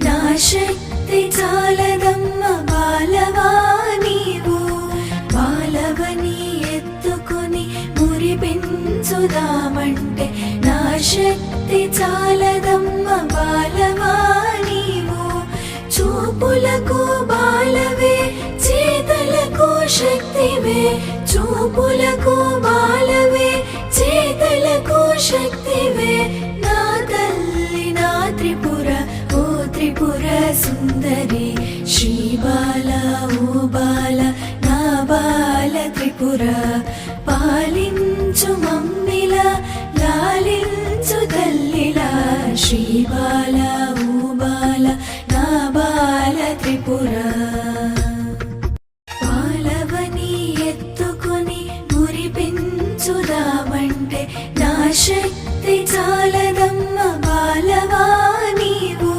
నా శక్తి చాలదమ్మ బాలవా నీవు బాలవని ఎత్తుకొని మురిపించుదామంటే నా శక్తి చాలదమ్మ బాలవా నీవు చూపులకు బాలవే చేతలకు శక్తివే చూపులకు బాలవే చేతలకు శక్తివే నా తల్లి నా త్రిపుర ఓ త్రిపుర సుందరి శ్రీ బాల ఓ బాల నా బాల త్రిపుర పాలించు మమ్మిల లాలించు తల్లిలా శ్రీ బాల ఓ బాల నా బాల త్రిపుర బాలవని ఎత్తుకొని మురిపించుదామంటే నా శక్తి చాలదమ్మ బాలవా నీవు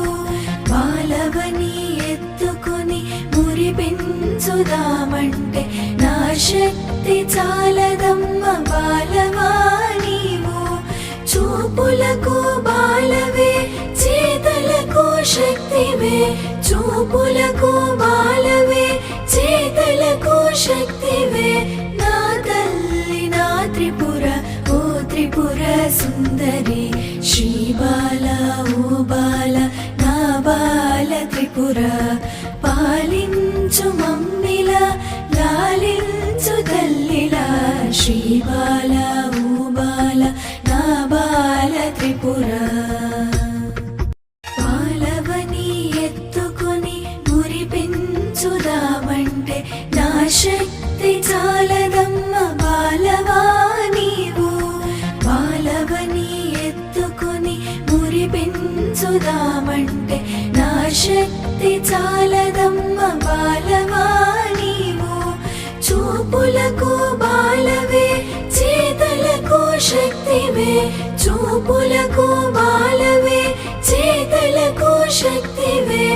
బాలవని ఎత్తుకొని మురిపించుదామంటే నా శక్తి చాలదమ్మ బాలవా నీవు చూపులకు బాలవే చేతలకు శక్తివే చూపులకు బాలవే చేతలకు శక్తివే నా తల్లి నా త్రిపుర ఓ త్రిపుర సుందరి శ్రీ బాల ఓ బాల నా బాల త్రిపుర పాలించు మమ్మిల లాలించు తల్లిలా శ్రీ బాల ఓ బాల నా బాల త్రిపుర బాలవని ఎత్తుకొని మురిపించుదామంటే నా శక్తి చాలదమ్మ బాలవా నీవు బాలవని ఎత్తుకొని మురిపించుదామంటే నా శక్తి చాలదమ్మ బాలవా నీవు చూపులకు బాలవే చేతలకు శక్తివే చూపులకు బాలవే చేతలకు శక్తివే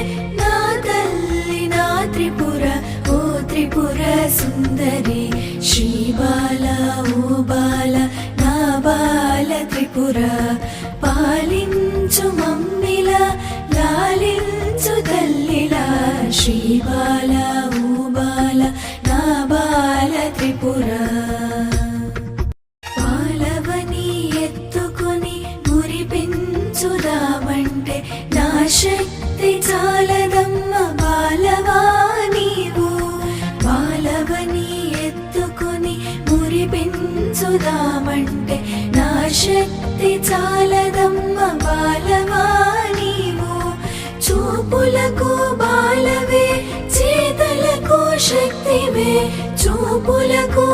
నా తల్లి నా త్రిపుర ఓ త్రిపుర సుందరి శ్రీ బాల ఓ బాల నా బాల త్రిపుర పాలించు మమ్మిల లాలించు తల్లిలా శ్రీ బాల ఓ బాల నా బాల త్రిపుర బాలవని ఎత్తుకొని మురిపించుదామంటే నా శక్తి చాలదమ్మ బాలవా నీవు బాలవని ఎత్తుకొని మురిపించుదామంటే నా శక్తి చాలదమ్మ బాలవా నీవు చూపులకు బాలవే చేతలకు శక్తివే చూపులకు